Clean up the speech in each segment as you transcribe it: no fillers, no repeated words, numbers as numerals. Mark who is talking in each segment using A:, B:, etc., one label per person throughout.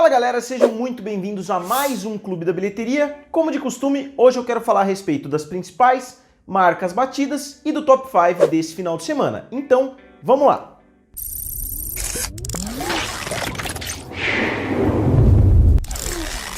A: Fala galera, sejam muito bem-vindos a mais um Clube da Bilheteria. Como de costume, hoje eu quero falar a respeito das principais marcas batidas e do top 5 desse final de semana. Então, vamos lá!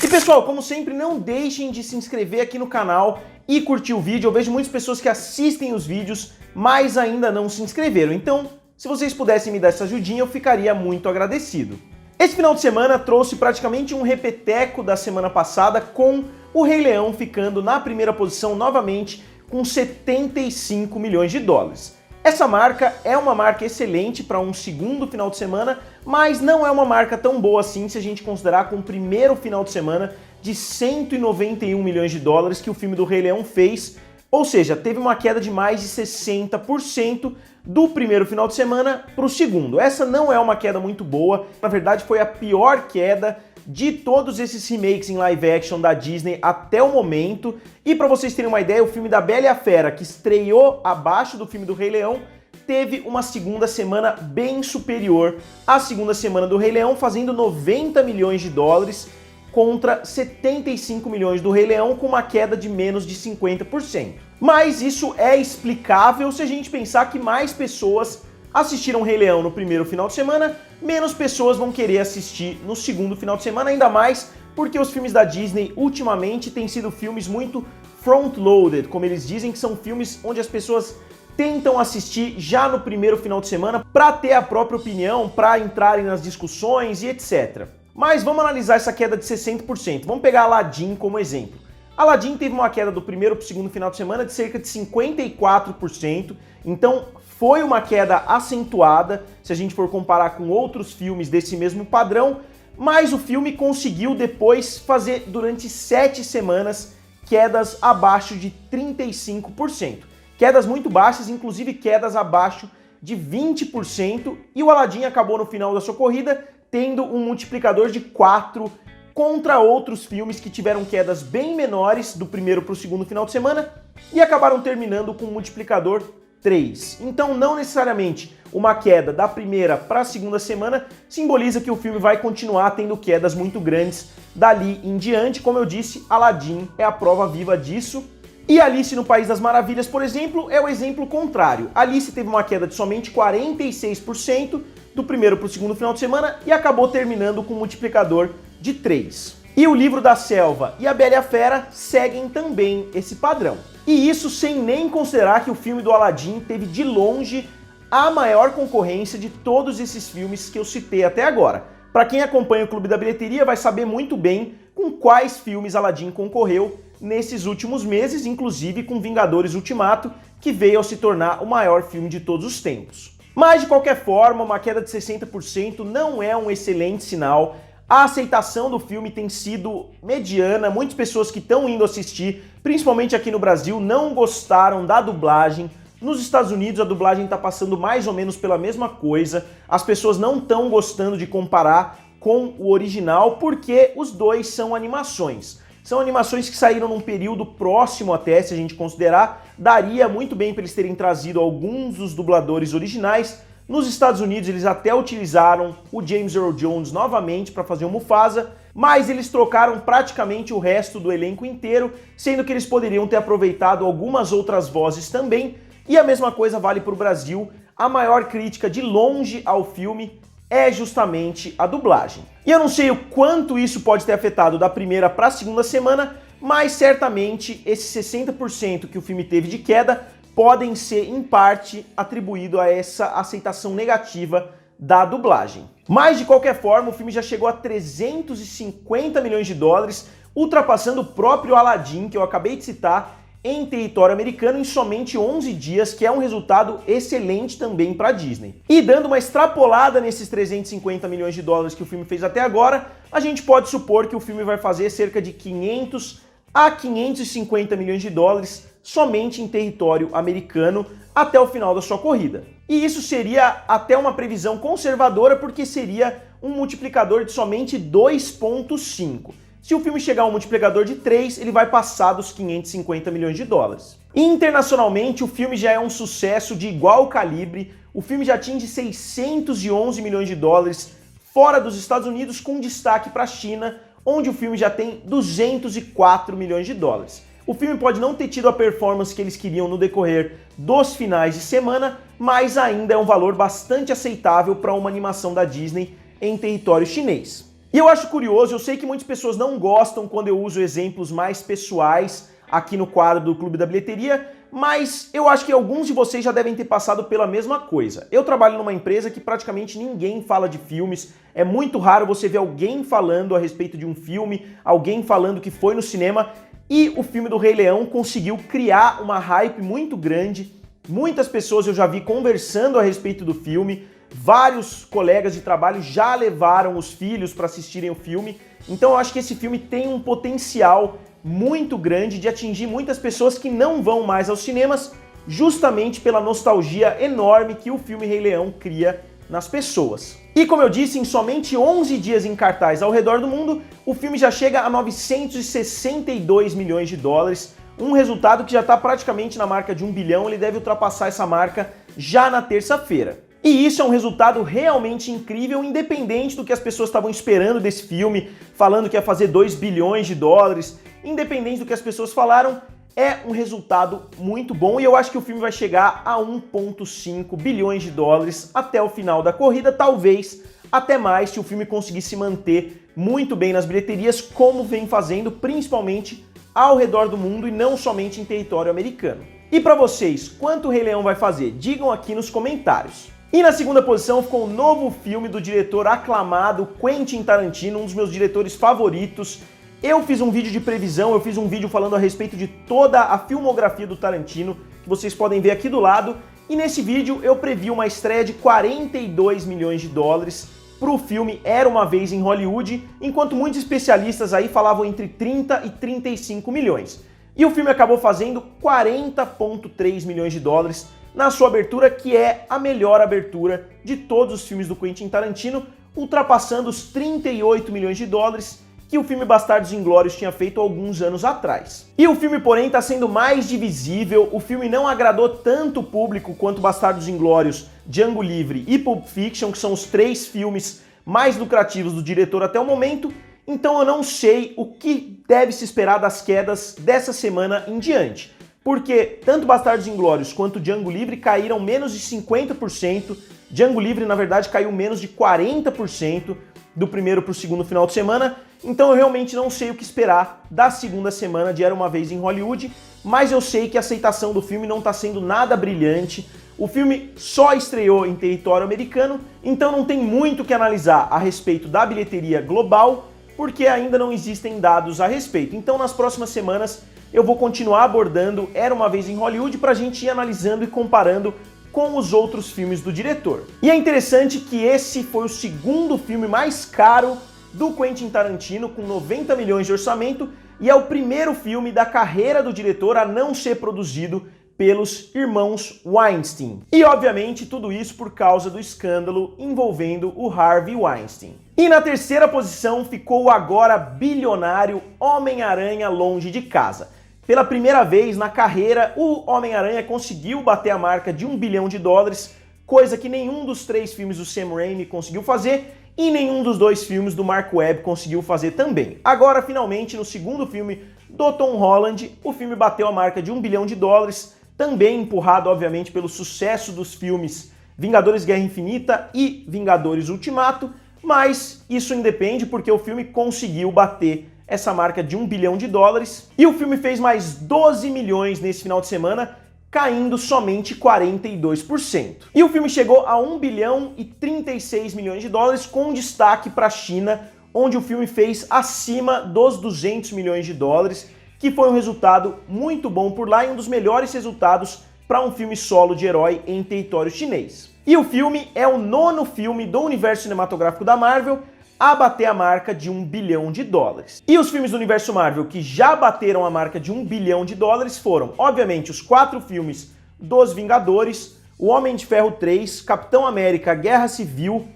A: E pessoal, como sempre, não deixem de se inscrever aqui no canal e curtir o vídeo. Eu vejo muitas pessoas que assistem os vídeos, mas ainda não se inscreveram. Então, se vocês pudessem me dar essa ajudinha, eu ficaria muito agradecido. Esse final de semana trouxe praticamente um repeteco da semana passada, com o Rei Leão ficando na primeira posição novamente com 75 milhões de dólares. Essa marca é uma marca excelente para um segundo final de semana, mas não é uma marca tão boa assim se a gente considerar com o primeiro final de semana de 191 milhões de dólares que o filme do Rei Leão fez, ou seja, teve uma queda de mais de 60% do primeiro final de semana para o segundo. Essa não é uma queda muito boa, na verdade foi a pior queda de todos esses remakes em live action da Disney até o momento. E para vocês terem uma ideia, o filme da Bela e a Fera, que estreou abaixo do filme do Rei Leão, teve uma segunda semana bem superior à segunda semana do Rei Leão, fazendo 90 milhões de dólares contra 75 milhões do Rei Leão, com uma queda de menos de 50%. Mas isso é explicável se a gente pensar que mais pessoas assistiram Rei Leão no primeiro final de semana, menos pessoas vão querer assistir no segundo final de semana, ainda mais porque os filmes da Disney ultimamente têm sido filmes muito front-loaded, como eles dizem, que são filmes onde as pessoas tentam assistir já no primeiro final de semana para ter a própria opinião, para entrarem nas discussões e etc. Mas vamos analisar essa queda de 60%. Vamos pegar Aladdin como exemplo. Aladdin teve uma queda do primeiro para o segundo final de semana de cerca de 54%, então foi uma queda acentuada se a gente for comparar com outros filmes desse mesmo padrão, mas o filme conseguiu depois fazer durante 7 semanas quedas abaixo de 35%. Quedas muito baixas, inclusive quedas abaixo de 20%, e o Aladdin acabou no final da sua corrida tendo um multiplicador de 4 contra outros filmes que tiveram quedas bem menores do primeiro para o segundo final de semana e acabaram terminando com um multiplicador 3. Então, não necessariamente uma queda da primeira para a segunda semana simboliza que o filme vai continuar tendo quedas muito grandes dali em diante. Como eu disse, Aladdin é a prova viva disso. E Alice no País das Maravilhas, por exemplo, é o exemplo contrário. Alice teve uma queda de somente 46% do primeiro para o segundo final de semana e acabou terminando com um multiplicador de 3. E o Livro da Selva e a Bela e a Fera seguem também esse padrão. E isso sem nem considerar que o filme do Aladdin teve de longe a maior concorrência de todos esses filmes que eu citei até agora. Para quem acompanha o Clube da Bilheteria vai saber muito bem com quais filmes Aladdin concorreu nesses últimos meses, inclusive com Vingadores Ultimato, que veio a se tornar o maior filme de todos os tempos. Mas, de qualquer forma, uma queda de 60% não é um excelente sinal. A aceitação do filme tem sido mediana, muitas pessoas que estão indo assistir, principalmente aqui no Brasil, não gostaram da dublagem. Nos Estados Unidos a dublagem está passando mais ou menos pela mesma coisa, as pessoas não estão gostando de comparar com o original porque os dois são animações. São animações que saíram num período próximo até, se a gente considerar, daria muito bem para eles terem trazido alguns dos dubladores originais. Nos Estados Unidos eles até utilizaram o James Earl Jones novamente para fazer o Mufasa, mas eles trocaram praticamente o resto do elenco inteiro, sendo que eles poderiam ter aproveitado algumas outras vozes também, e a mesma coisa vale para o Brasil. A maior crítica de longe ao filme é justamente a dublagem. E eu não sei o quanto isso pode ter afetado da primeira para a segunda semana, mas certamente esses 60% que o filme teve de queda podem ser, em parte, atribuído a essa aceitação negativa da dublagem. Mas, de qualquer forma, o filme já chegou a 350 milhões de dólares, ultrapassando o próprio Aladdin, que eu acabei de citar, em território americano em somente 11 dias, que é um resultado excelente também para a Disney. E dando uma extrapolada nesses 350 milhões de dólares que o filme fez até agora, a gente pode supor que o filme vai fazer cerca de 500 a 550 milhões de dólares somente em território americano até o final da sua corrida. E isso seria até uma previsão conservadora, porque seria um multiplicador de somente 2,5. Se o filme chegar a um multiplicador de 3, ele vai passar dos 550 milhões de dólares. Internacionalmente, o filme já é um sucesso de igual calibre. O filme já atinge 611 milhões de dólares fora dos Estados Unidos, com destaque para a China, onde o filme já tem 204 milhões de dólares. O filme pode não ter tido a performance que eles queriam no decorrer dos finais de semana, mas ainda é um valor bastante aceitável para uma animação da Disney em território chinês. E eu acho curioso, eu sei que muitas pessoas não gostam quando eu uso exemplos mais pessoais aqui no quadro do Clube da Bilheteria, mas eu acho que alguns de vocês já devem ter passado pela mesma coisa. Eu trabalho numa empresa que praticamente ninguém fala de filmes, é muito raro você ver alguém falando a respeito de um filme, alguém falando que foi no cinema, e o filme do Rei Leão conseguiu criar uma hype muito grande. Muitas pessoas eu já vi conversando a respeito do filme, vários colegas de trabalho já levaram os filhos para assistirem o filme, então eu acho que esse filme tem um potencial muito grande de atingir muitas pessoas que não vão mais aos cinemas, justamente pela nostalgia enorme que o filme Rei Leão cria nas pessoas. E como eu disse, em somente 11 dias em cartaz ao redor do mundo, o filme já chega a 962 milhões de dólares, um resultado que já está praticamente na marca de 1 bilhão, ele deve ultrapassar essa marca já na terça-feira. E isso é um resultado realmente incrível, independente do que as pessoas estavam esperando desse filme, falando que ia fazer 2 bilhões de dólares, independente do que as pessoas falaram, é um resultado muito bom e eu acho que o filme vai chegar a 1,5 bilhões de dólares até o final da corrida, talvez até mais se o filme conseguir se manter muito bem nas bilheterias, como vem fazendo, principalmente ao redor do mundo e não somente em território americano. E para vocês, quanto o Rei Leão vai fazer? Digam aqui nos comentários. E na segunda posição ficou o novo filme do diretor aclamado Quentin Tarantino, um dos meus diretores favoritos. Eu fiz um vídeo de previsão, eu fiz um vídeo falando a respeito de toda a filmografia do Tarantino, que vocês podem ver aqui do lado, e nesse vídeo eu previ uma estreia de 42 milhões de dólares para o filme Era Uma Vez em Hollywood, enquanto muitos especialistas aí falavam entre 30 e 35 milhões. E o filme acabou fazendo 40,3 milhões de dólares na sua abertura, que é a melhor abertura de todos os filmes do Quentin Tarantino, ultrapassando os 38 milhões de dólares que o filme Bastardos Inglórios tinha feito alguns anos atrás. E o filme, porém, está sendo mais divisível, o filme não agradou tanto o público quanto Bastardos Inglórios, Django Livre e Pulp Fiction, que são os 3 filmes mais lucrativos do diretor até o momento, então eu não sei o que deve se esperar das quedas dessa semana em diante. Porque tanto Bastardos Inglórios quanto Django Livre caíram menos de 50%, Django Livre, na verdade, caiu menos de 40% do primeiro para o segundo final de semana, então eu realmente não sei o que esperar da segunda semana de Era Uma Vez em Hollywood, mas eu sei que a aceitação do filme não está sendo nada brilhante, o filme só estreou em território americano, então não tem muito o que analisar a respeito da bilheteria global, porque ainda não existem dados a respeito. Então nas próximas semanas eu vou continuar abordando Era Uma Vez em Hollywood para a gente ir analisando e comparando com os outros filmes do diretor. E é interessante que esse foi o segundo filme mais caro do Quentin Tarantino, com 90 milhões de orçamento, e é o primeiro filme da carreira do diretor a não ser produzido pelos irmãos Weinstein. E, obviamente, tudo isso por causa do escândalo envolvendo o Harvey Weinstein. E na terceira posição ficou o agora bilionário Homem-Aranha Longe de Casa. Pela primeira vez na carreira, o Homem-Aranha conseguiu bater a marca de 1 bilhão de dólares, coisa que nenhum dos 3 filmes do Sam Raimi conseguiu fazer e nenhum dos 2 filmes do Mark Webb conseguiu fazer também. Agora, finalmente, no segundo filme do Tom Holland, o filme bateu a marca de 1 bilhão de dólares, também empurrado, obviamente, pelo sucesso dos filmes Vingadores Guerra Infinita e Vingadores Ultimato, mas isso independe porque o filme conseguiu bater essa marca de 1 bilhão de dólares, e o filme fez mais 12 milhões nesse final de semana, caindo somente 42%. E o filme chegou a 1 bilhão e 36 milhões de dólares, com destaque para a China, onde o filme fez acima dos 200 milhões de dólares, que foi um resultado muito bom por lá e um dos melhores resultados para um filme solo de herói em território chinês. E o filme é o 9º filme do universo cinematográfico da Marvel a bater a marca de 1 bilhão de dólares. E os filmes do universo Marvel que já bateram a marca de 1 bilhão de dólares foram, obviamente, os 4 filmes dos Vingadores, O Homem de Ferro 3, Capitão América, Guerra Civil,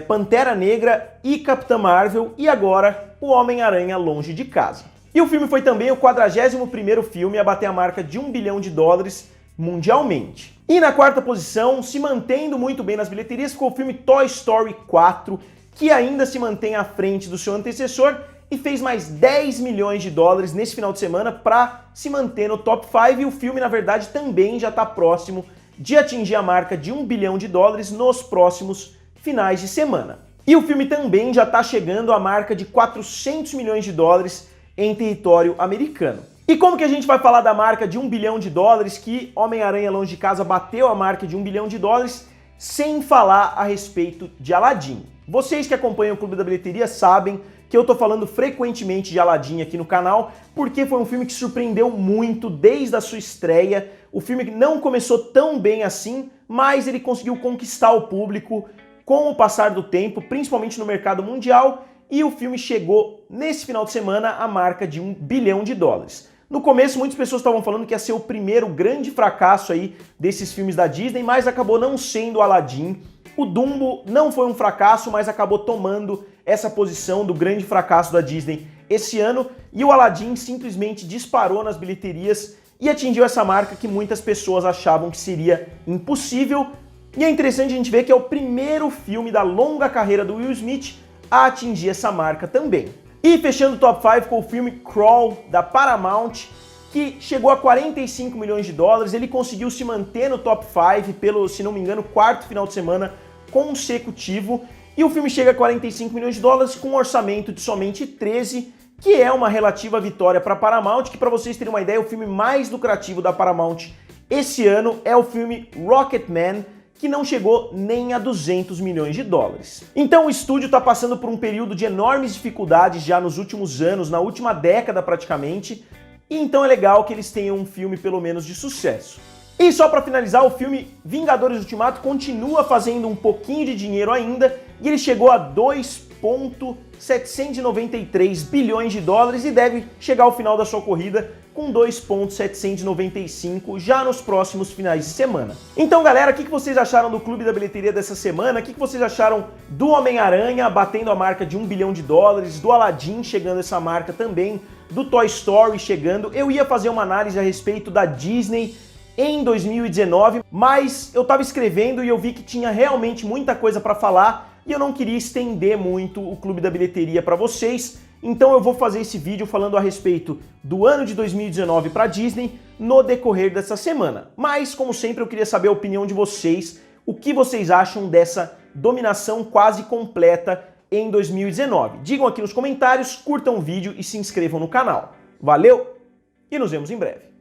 A: Pantera Negra e Capitã Marvel, e agora o Homem-Aranha Longe de Casa. E o filme foi também o 41º filme a bater a marca de 1 bilhão de dólares mundialmente. E na quarta posição, se mantendo muito bem nas bilheterias, ficou o filme Toy Story 4, que ainda se mantém à frente do seu antecessor e fez mais 10 milhões de dólares nesse final de semana para se manter no top 5, e o filme, na verdade, também já está próximo de atingir a marca de 1 bilhão de dólares nos próximos finais de semana. E o filme também já está chegando à marca de 400 milhões de dólares em território americano. E como que a gente vai falar da marca de 1 bilhão de dólares, que Homem-Aranha Longe de Casa bateu a marca de 1 bilhão de dólares, sem falar a respeito de Aladdin? Vocês que acompanham o Clube da Bilheteria sabem que eu tô falando frequentemente de Aladdin aqui no canal, porque foi um filme que surpreendeu muito desde a sua estreia. O filme não começou tão bem assim, mas ele conseguiu conquistar o público com o passar do tempo, principalmente no mercado mundial, e o filme chegou nesse final de semana à marca de 1 bilhão de dólares. No começo, muitas pessoas estavam falando que ia ser o primeiro grande fracasso aí desses filmes da Disney, mas acabou não sendo o Aladdin. O Dumbo não foi um fracasso, mas acabou tomando essa posição do grande fracasso da Disney esse ano, e o Aladdin simplesmente disparou nas bilheterias e atingiu essa marca que muitas pessoas achavam que seria impossível. E é interessante a gente ver que é o primeiro filme da longa carreira do Will Smith a atingir essa marca também. E fechando o top 5 com o filme Crawl, da Paramount, que chegou a 45 milhões de dólares. Ele conseguiu se manter no top 5 pelo, se não me engano, quarto final de semana consecutivo. E o filme chega a 45 milhões de dólares com um orçamento de somente 13, que é uma relativa vitória para a Paramount, que, para vocês terem uma ideia, o filme mais lucrativo da Paramount esse ano é o filme Rocketman, que não chegou nem a 200 milhões de dólares. Então o estúdio está passando por um período de enormes dificuldades já nos últimos anos, na última década praticamente, e então é legal que eles tenham um filme pelo menos de sucesso. E só para finalizar, o filme Vingadores Ultimato continua fazendo um pouquinho de dinheiro ainda, e ele chegou a 2,793 bilhões de dólares e deve chegar ao final da sua corrida com 2,795 já nos próximos finais de semana. Então, galera, o que vocês acharam do Clube da Bilheteria dessa semana? O que vocês acharam do Homem-Aranha batendo a marca de 1 bilhão de dólares, do Aladdin chegando a essa marca também, do Toy Story chegando? Eu ia fazer uma análise a respeito da Disney em 2019, mas eu tava escrevendo e eu vi que tinha realmente muita coisa para falar e eu não queria estender muito o Clube da Bilheteria para vocês, então eu vou fazer esse vídeo falando a respeito do ano de 2019 para Disney no decorrer dessa semana. Mas, como sempre, eu queria saber a opinião de vocês, o que vocês acham dessa dominação quase completa em 2019. Digam aqui nos comentários, curtam o vídeo e se inscrevam no canal. Valeu e nos vemos em breve.